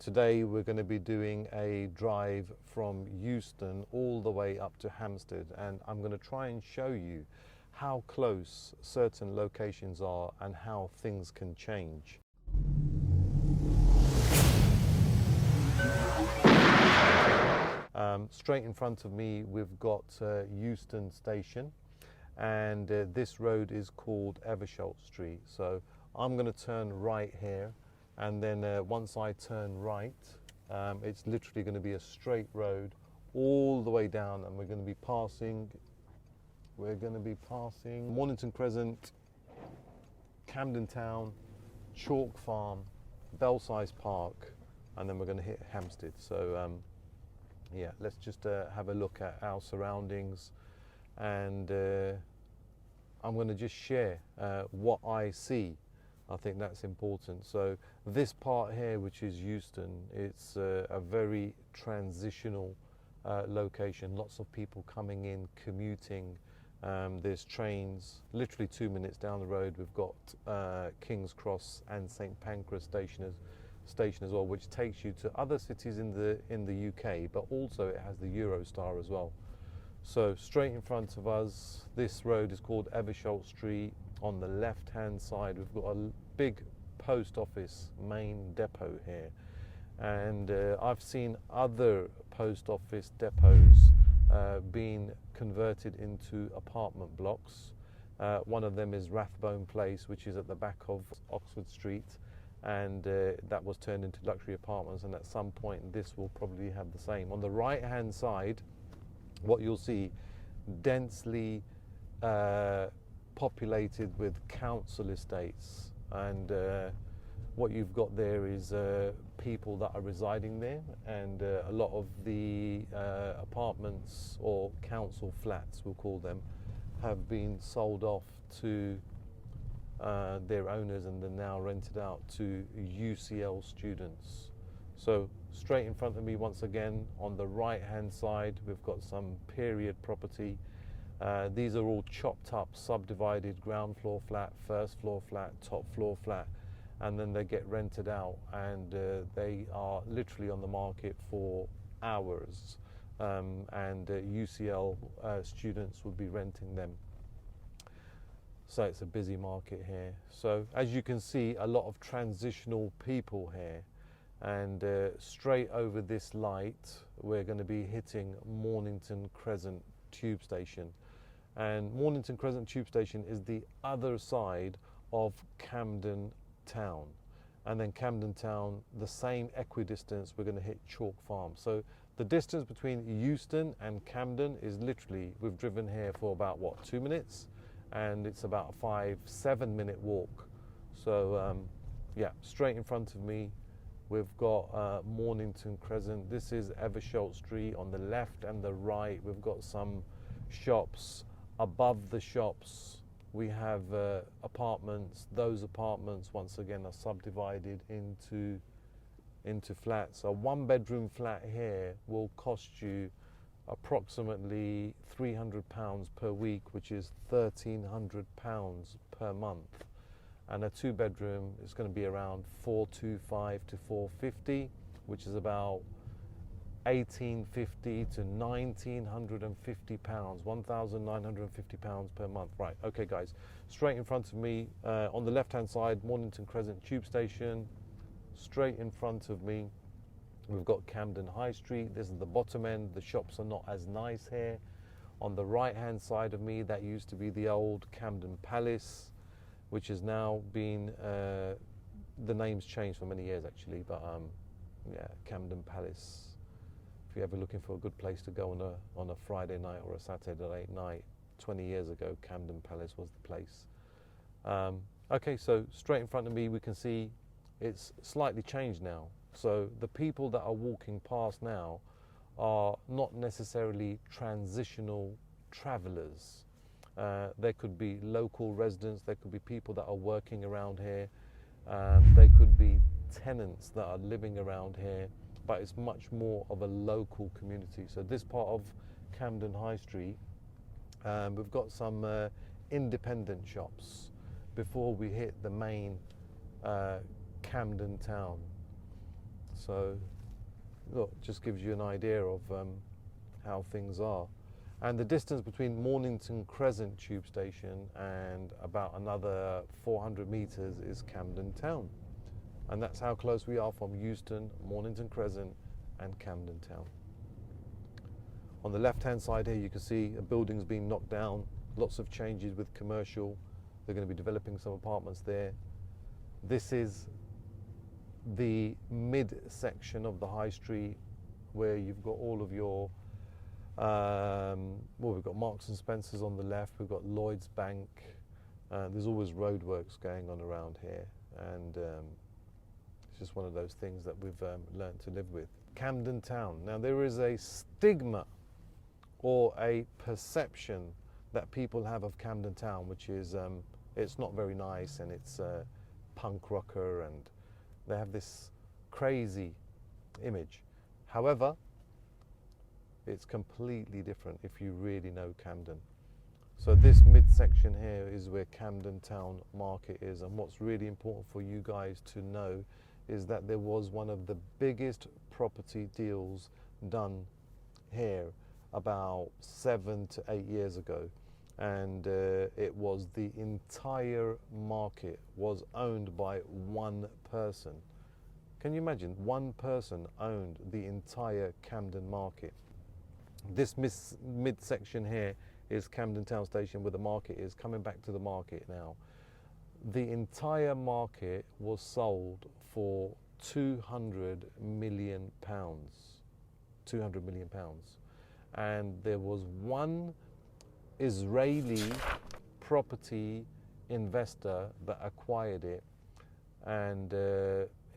Today we're going to be doing a drive from Euston all the way up to Hampstead, and I'm going to try and show you how close certain locations are and how things can change. Straight in front of me we've got Euston Station, and this road is called Eversholt Street. So I'm going to turn right here, and then once I turn right, it's literally going to be a straight road all the way down, and we're going to be passing Mornington Crescent, Camden Town, Chalk Farm, Belsize Park, and then we're going to hit Hampstead. So yeah, let's just have a look at our surroundings, and I'm going to just share what I see. I think that's important. So this part here, which is Euston, it's a very transitional location. Lots of people coming in, commuting. There's trains. Literally 2 minutes down the road, we've got King's Cross and St Pancras station as well, which takes you to other cities in the UK, but also it has the Eurostar as well. So straight in front of us, this road is called Eversholt Street. On the left hand side we've got a big post office main depot here, and I've seen other post office depots being converted into apartment blocks. One of them is Rathbone Place, which is at the back of Oxford Street, and that was turned into luxury apartments, and at some point this will probably have the same. On the right hand side, what you'll see, densely populated with council estates, and what you've got there is people that are residing there, and a lot of the apartments or council flats, we'll call them, have been sold off to their owners, and they're now rented out to UCL students. So straight in front of me, once again, on the right hand side, we've got some period property. These are all chopped up, subdivided, ground floor flat, first floor flat, top floor flat, and then they get rented out, and they are literally on the market for hours, and UCL students would be renting them. So it's a busy market here. So as you can see, a lot of transitional people here, and straight over this light we're going to be hitting Mornington Crescent tube station. And Mornington Crescent tube station is the other side of Camden Town, and then Camden Town, the same equidistance, we're going to hit Chalk Farm. So the distance between Euston and Camden is literally, we've driven here for about 2 minutes, and it's about a 5-7 minute walk. So yeah, straight in front of me we've got Mornington Crescent. This is Eversholt Street. On the left and the right we've got some shops. Above the shops we have apartments. Those apartments once again are subdivided into flats. A 1-bedroom flat here will cost you approximately £300 per week, which is £1,300 per month, and a 2-bedroom is going to be around £425 to £450, which is about £1,850 to £1,950, £1,950 per month. Right, okay guys, straight in front of me, on the left hand side, Mornington Crescent tube station. Straight in front of me we've got Camden High Street. This is the bottom end. The shops are not as nice here. On the right hand side of me, that used to be the old Camden Palace, which has now been, the name's changed for many years actually, but yeah, Camden Palace. If you're ever looking for a good place to go on a Friday night or a Saturday night, 20 years ago, Camden Palace was the place. Okay, so straight in front of me we can see it's slightly changed now. So the people that are walking past now are not necessarily transitional travellers. There could be local residents, there could be people that are working around here, they could be tenants that are living around here, but it's much more of a local community. So this part of Camden High Street, we've got some independent shops before we hit the main Camden town. So look, just gives you an idea of how things are. And the distance between Mornington Crescent tube station and about another 400 metres is Camden Town. And that's how close we are from Euston, Mornington Crescent and Camden Town. On the left-hand side here, you can see a building's been knocked down, lots of changes with commercial. They're going to be developing some apartments there. This is the mid-section of the high street where you've got all of your, well, we've got Marks and Spencer's on the left, we've got Lloyd's Bank. There's always roadworks going on around here, and it's just one of those things that we've learned to live with. Camden Town. Now, there is a stigma or a perception that people have of Camden Town, which is it's not very nice, and it's punk rocker, and they have this crazy image. However, it's completely different if you really know Camden. So this midsection here is where Camden Town Market is, and what's really important for you guys to know is that there was one of the biggest property deals done here about 7 to 8 years ago, and it was the entire market was owned by one person. Can you imagine? One person owned the entire Camden Market. This midsection here is Camden Town Station, where the market is. Coming back to the market now, the entire market was sold for £200 million. £200 million. And there was one Israeli property investor that acquired it, and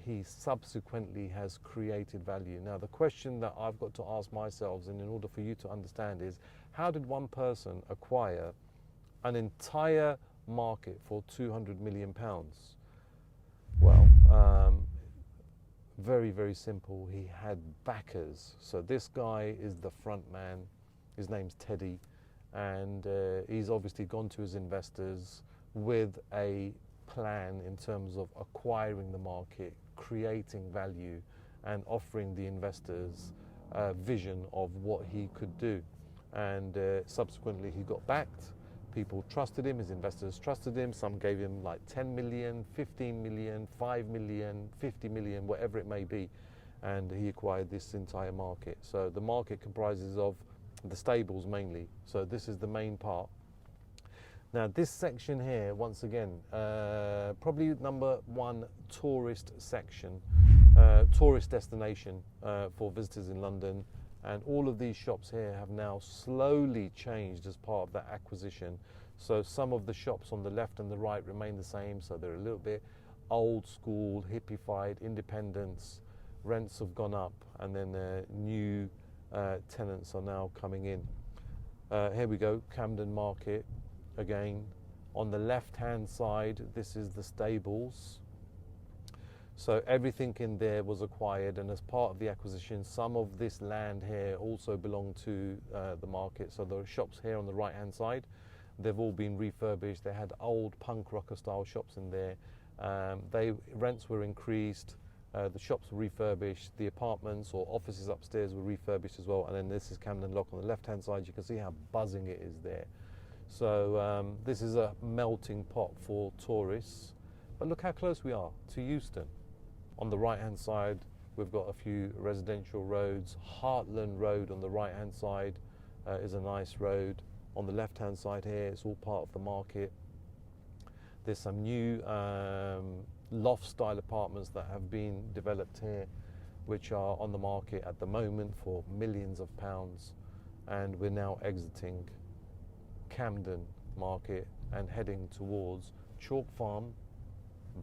he subsequently has created value. Now, the question that I've got to ask myself, and in order for you to understand, is how did one person acquire an entire market for £200 million? Well, very, very simple. He had backers. So this guy is the front man. His name's Teddy, and he's obviously gone to his investors with a plan in terms of acquiring the market, creating value, and offering the investors a vision of what he could do. And subsequently he got backed. People trusted him, his investors trusted him. Some gave him like 10 million, 15 million, 5 million, 50 million, whatever it may be. And he acquired this entire market. So the market comprises of the stables mainly. So this is the main part. Now this section here, once again, probably number one tourist section, tourist destination for visitors in London. And all of these shops here have now slowly changed as part of that acquisition. So some of the shops on the left and the right remain the same, so they're a little bit old school, hippified, independence. Rents have gone up, and then new tenants are now coming in. Here we go, Camden Market again. On the left-hand side, this is the stables. So everything in there was acquired, and as part of the acquisition, some of this land here also belonged to the market. So there are shops here on the right-hand side. They've all been refurbished. They had old punk rocker style shops in there. Rents were increased. The shops were refurbished. The apartments or offices upstairs were refurbished as well. And then this is Camden Lock on the left-hand side. You can see how buzzing it is there. So this is a melting pot for tourists. But look how close we are to Euston. On the right-hand side, we've got a few residential roads. Heartland Road on the right-hand side is a nice road. On the left-hand side here, it's all part of the market. There's some new loft-style apartments that have been developed here, which are on the market at the moment for millions of pounds. And we're now exiting Camden Market and heading towards Chalk Farm,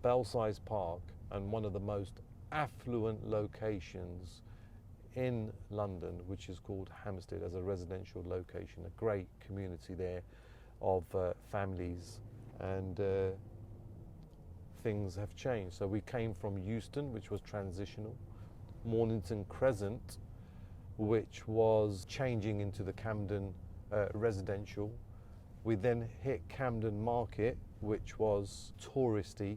Belsize Park, and one of the most affluent locations in London, which is called Hampstead, as a residential location. A great community there of families, and things have changed. So we came from Euston, which was transitional, Mornington Crescent, which was changing into the Camden residential. We then hit Camden Market, which was touristy,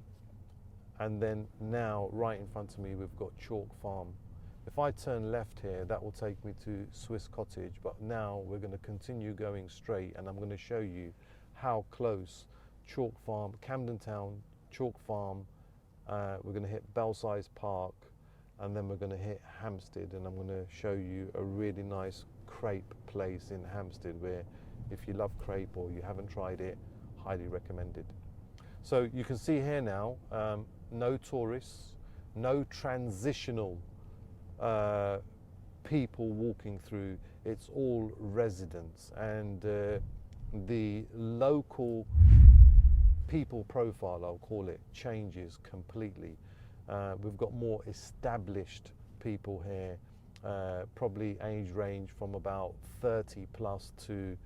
And then now, right in front of me, we've got Chalk Farm. If I turn left here, that will take me to Swiss Cottage, but now we're going to continue going straight, and I'm going to show you how close Chalk Farm, Camden Town, Chalk Farm, we're going to hit Belsize Park, and then we're going to hit Hampstead, and I'm going to show you a really nice crepe place in Hampstead where, if you love crepe or you haven't tried it, highly recommended. So you can see here now, no tourists, no transitional people walking through. It's all residents, and the local people profile, I'll call it, changes completely. We've got more established people here, probably age range from about 30 plus to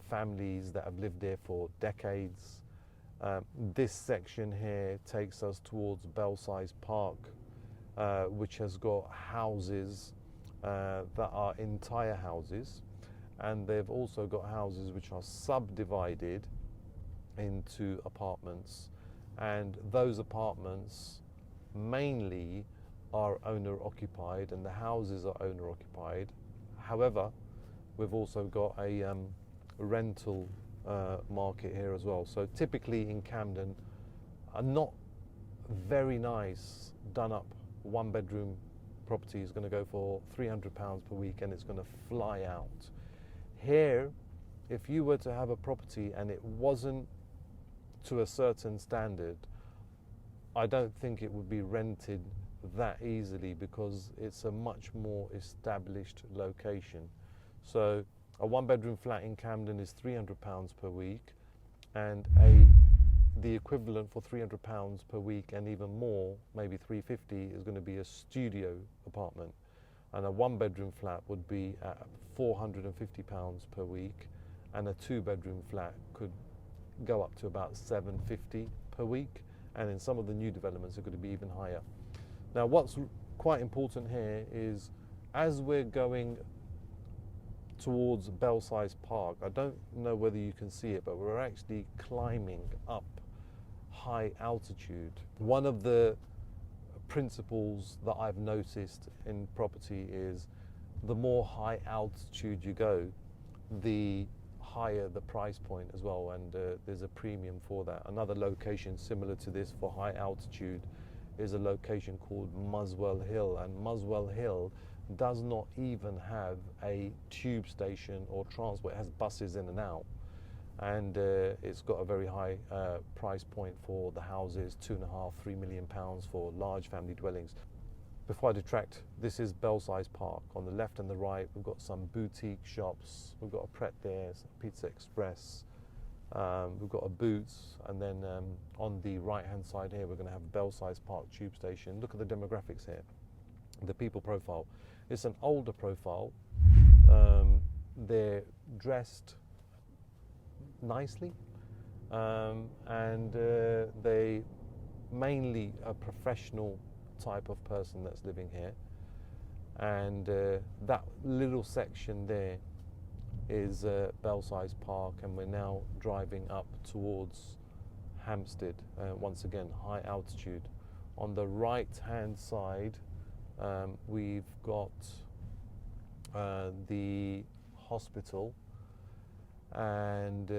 families that have lived there for decades. This section here takes us towards Belsize Park, which has got houses that are entire houses, and they've also got houses which are subdivided into apartments, and those apartments mainly are owner occupied and the houses are owner occupied. However, we've also got a rental market here as well. So typically in Camden, a not very nice done up one bedroom property is going to go for £300 per week, and it's going to fly out. Here, if you were to have a property and it wasn't to a certain standard, I don't think it would be rented that easily, because it's a much more established location. So a one bedroom flat in Camden is £300 per week, and the equivalent for £300 per week and even more, maybe £350, is going to be a studio apartment, and a one bedroom flat would be at £450 per week, and a two bedroom flat could go up to about £750 per week, and in some of the new developments it could be even higher. Now, what's quite important here is, as we're going towards Belsize Park, I don't know whether you can see it, but we're actually climbing up high altitude. One of the principles that I've noticed in property is the more high altitude you go, the higher the price point as well, and there's a premium for that. Another location similar to this for high altitude is a location called Muswell Hill, and Muswell Hill does not even have a tube station or transport. It has buses in and out, and it's got a very high price point for the houses, £2.5–3 million for large family dwellings. Before I detract, this is Belsize Park. On the left and the right, we've got some boutique shops. We've got a Pret there, Pizza Express. We've got a Boots, and then on the right-hand side here, we're going to have Belsize Park tube station. Look at the demographics here, the people profile. It's an older profile. They're dressed nicely, and they mainly a professional type of person that's living here, and that little section there is Belsize Park, and we're now driving up towards Hampstead, once again high altitude. On the right hand side we've got the hospital, and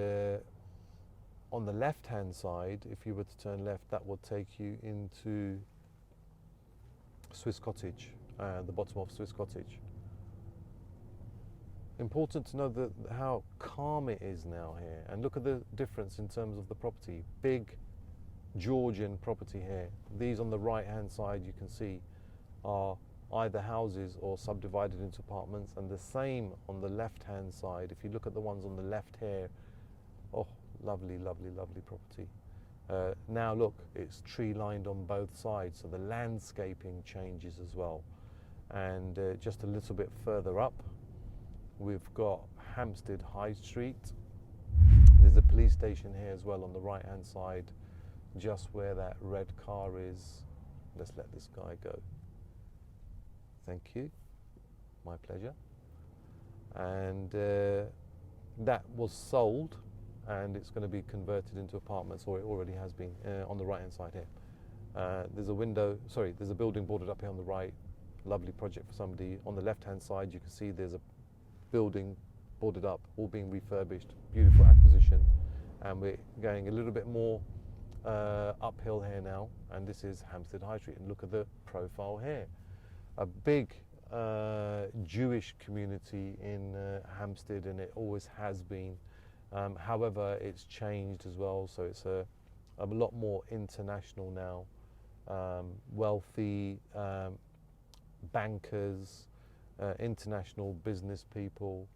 on the left hand side, if you were to turn left, that will take you into Swiss Cottage, the bottom of Swiss Cottage. Important to know that how calm it is now here, and look at the difference in terms of the property. Big Georgian property here. These on the right hand side, you can see, are either houses or subdivided into apartments, and the same on the left hand side. If you look at the ones on the left here, oh, lovely, lovely, lovely property. Now look, it's tree lined on both sides, so the landscaping changes as well. And just a little bit further up, we've got Hampstead High Street. There's a police station here as well on the right hand side, just where that red car is. Let's let this guy go. Thank you, my pleasure. And that was sold, and it's going to be converted into apartments, or it already has been, on the right hand side here. There's a building boarded up here on the right, lovely project for somebody. On the left-hand side, you can see there's a building boarded up, all being refurbished, beautiful acquisition. And we're going a little bit more uphill here now, and this is Hampstead High Street, and look at the profile here. A big Jewish community in Hampstead, and it always has been. However, it's changed as well, so it's a lot more international now. Wealthy bankers, international business people.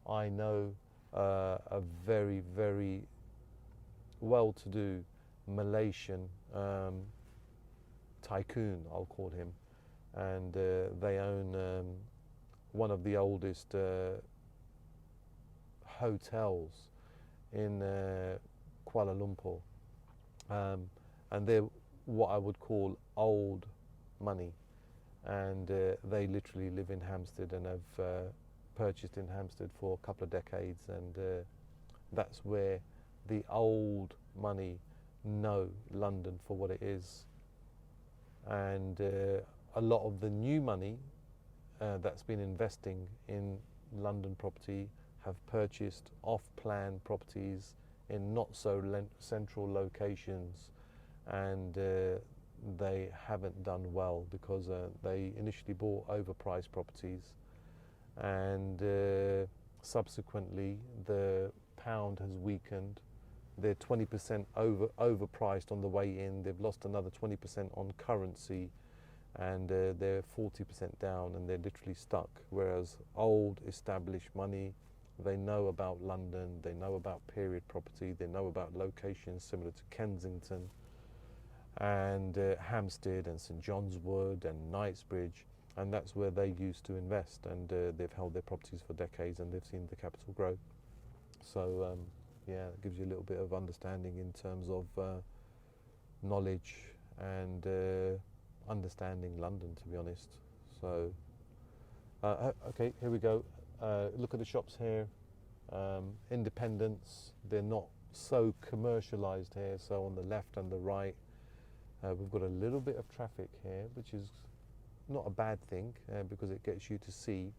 I know a very, very well-to-do Malaysian tycoon, I'll call him, and they own one of the oldest hotels in Kuala Lumpur, and they're what I would call old money, and they literally live in Hampstead and have purchased in Hampstead for a couple of decades, and that's where the old money know London for what it is. And a lot of the new money that's been investing in London property have purchased off-plan properties in not so central locations, and they haven't done well because they initially bought overpriced properties, and subsequently the pound has weakened. They're 20% overpriced on the way in. They've lost another 20% on currency, and they're 40% down, and they're literally stuck. Whereas old established money, they know about London, they know about period property, they know about locations similar to Kensington and Hampstead and St John's Wood and Knightsbridge, and that's where they used to invest, and they've held their properties for decades, and they've seen the capital grow. So yeah, it gives you a little bit of understanding in terms of knowledge and understanding London, to be honest. So okay, here we go. Look at the shops here. Independents, they're not so commercialised here, so on the left and the right we've got a little bit of traffic here, which is not a bad thing because it gets you to see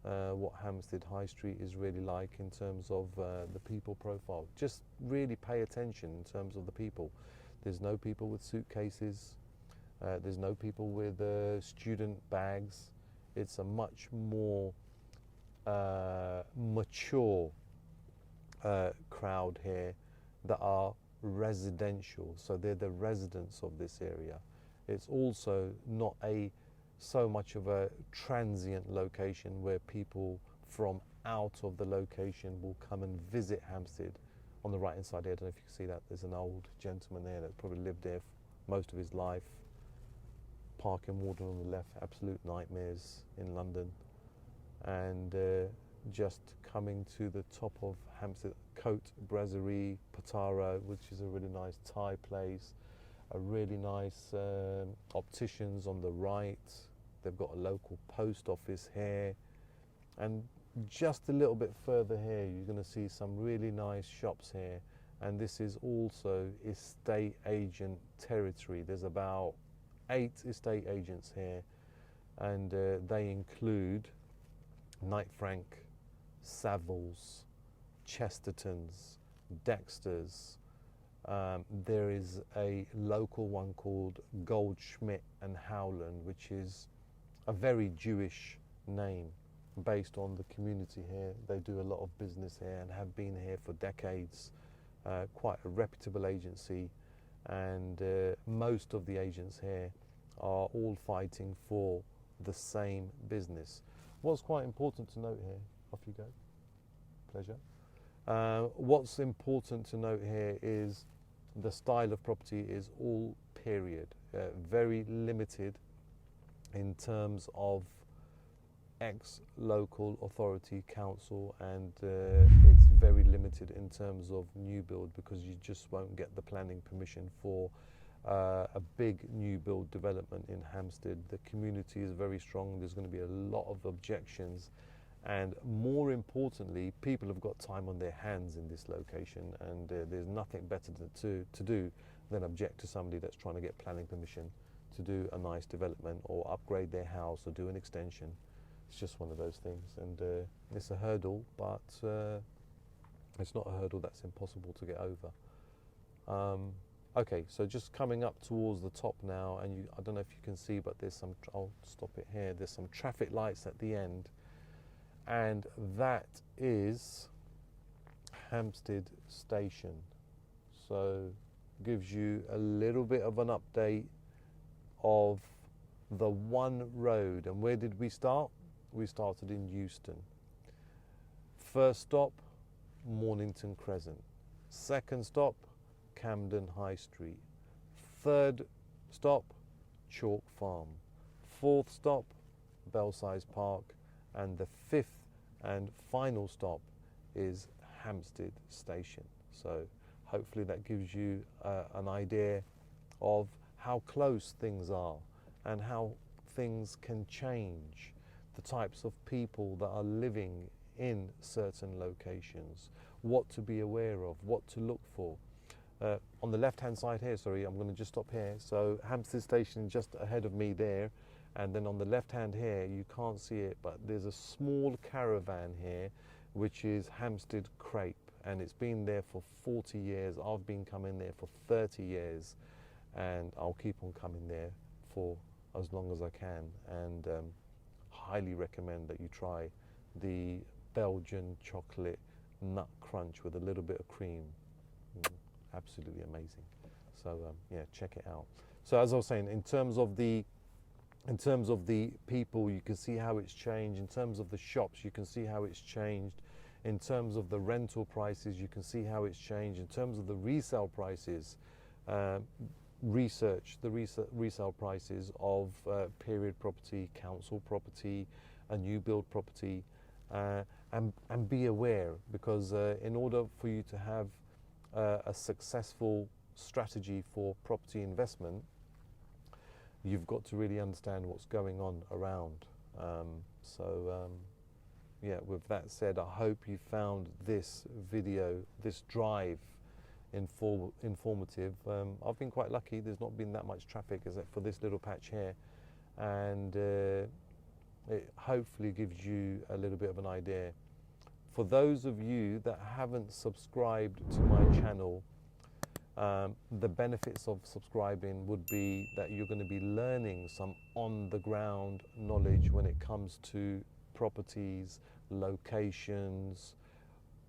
what Hampstead High Street is really like in terms of the people profile. Just really pay attention in terms of the people. There's no people with suitcases, there's no people with student bags. It's a much more mature crowd here that are residential, so they're the residents of this area. It's also not so much of a transient location where people from out of the location will come and visit Hampstead. On the right hand side here, I don't know if you can see that, there's an old gentleman there that probably lived there most of his life. Park and Warden on the left, absolute nightmares in London. And just coming to the top of Hampstead, Coat Brasserie, Patara, which is a really nice Thai place. A really nice opticians on the right. They've got a local post office here. And just a little bit further here, you're going to see some really nice shops here. And this is also estate agent territory. There's about 8 estate agents here, and they include Knight Frank, Savills, Chestertons, Dexters. There is a local one called Goldschmidt and Howland, which is a very Jewish name based on the community here. They do a lot of business here and have been here for decades. Quite a reputable agency, and most of the agents here are all fighting for the same business. What's quite important to note here, off you go, pleasure. What's important to note here is the style of property is all period, very limited in terms of ex-local authority council, and it's very limited in terms of new build because you just won't get the planning permission for a big new build development in Hampstead. The community is very strong. There's going to be a lot of objections, and more importantly, people have got time on their hands in this location, and there's nothing better to do than object to somebody that's trying to get planning permission to do a nice development or upgrade their house or do an extension. It's just one of those things, and it's a hurdle, but it's not a hurdle that's impossible to get over. Okay, so just coming up towards the top now, and I don't know if you can see, but there's some, I'll stop it here, there's some traffic lights at the end, and that is Hampstead Station. So gives you a little bit of an update of the one road. And where did we start? We started in Euston. First stop, Mornington Crescent. Second stop, Camden High Street. Third stop, Chalk Farm. Fourth stop, Belsize Park. And the fifth and final stop is Hampstead Station. So hopefully that gives you an idea of how close things are and how things can change, the types of people that are living in certain locations, what to be aware of, what to look for. On the left-hand side here, sorry, I'm going to just stop here. So Hampstead Station just ahead of me there, and then on the left-hand here, you can't see it, but there's a small caravan here, which is Hampstead Crepe, and it's been there for 40 years. I've been coming there for 30 years, and I'll keep on coming there for as long as I can, and highly recommend that you try the Belgian chocolate nut crunch with a little bit of cream. Absolutely amazing. So yeah, check it out. So as I was saying, in terms of the people, you can see how it's changed. In terms of the shops, you can see how it's changed. In terms of the rental prices, you can see how it's changed. In terms of the resale prices, research the resale prices of period property, council property, a new build property, and be aware, because in order for you to have a successful strategy for property investment, you've got to really understand what's going on around. Yeah, with that said, I hope you found this video, this drive, informative. I've been quite lucky. There's not been that much traffic except for this little patch here, and it hopefully gives you a little bit of an idea. For those of you that haven't subscribed to my channel, the benefits of subscribing would be that you're going to be learning some on-the-ground knowledge when it comes to properties, locations,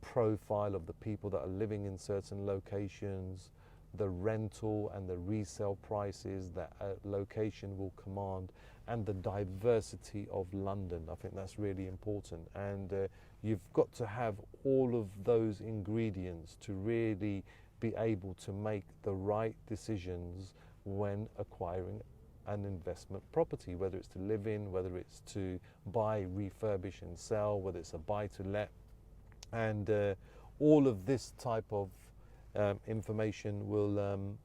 profile of the people that are living in certain locations, the rental and the resale prices that a location will command, and the diversity of London. I think that's really important, and you've got to have all of those ingredients to really be able to make the right decisions when acquiring an investment property, whether it's to live in, whether it's to buy, refurbish and sell, whether it's a buy to let. And all of this type of information will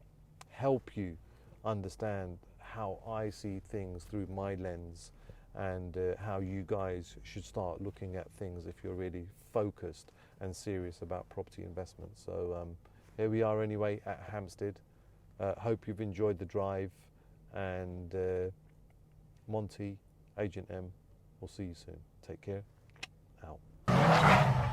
help you understand how I see things through my lens, and how you guys should start looking at things if you're really focused and serious about property investment. So here we are anyway at Hampstead. Hope you've enjoyed the drive, and Monty, Agent M, we'll see you soon. Take care. Out.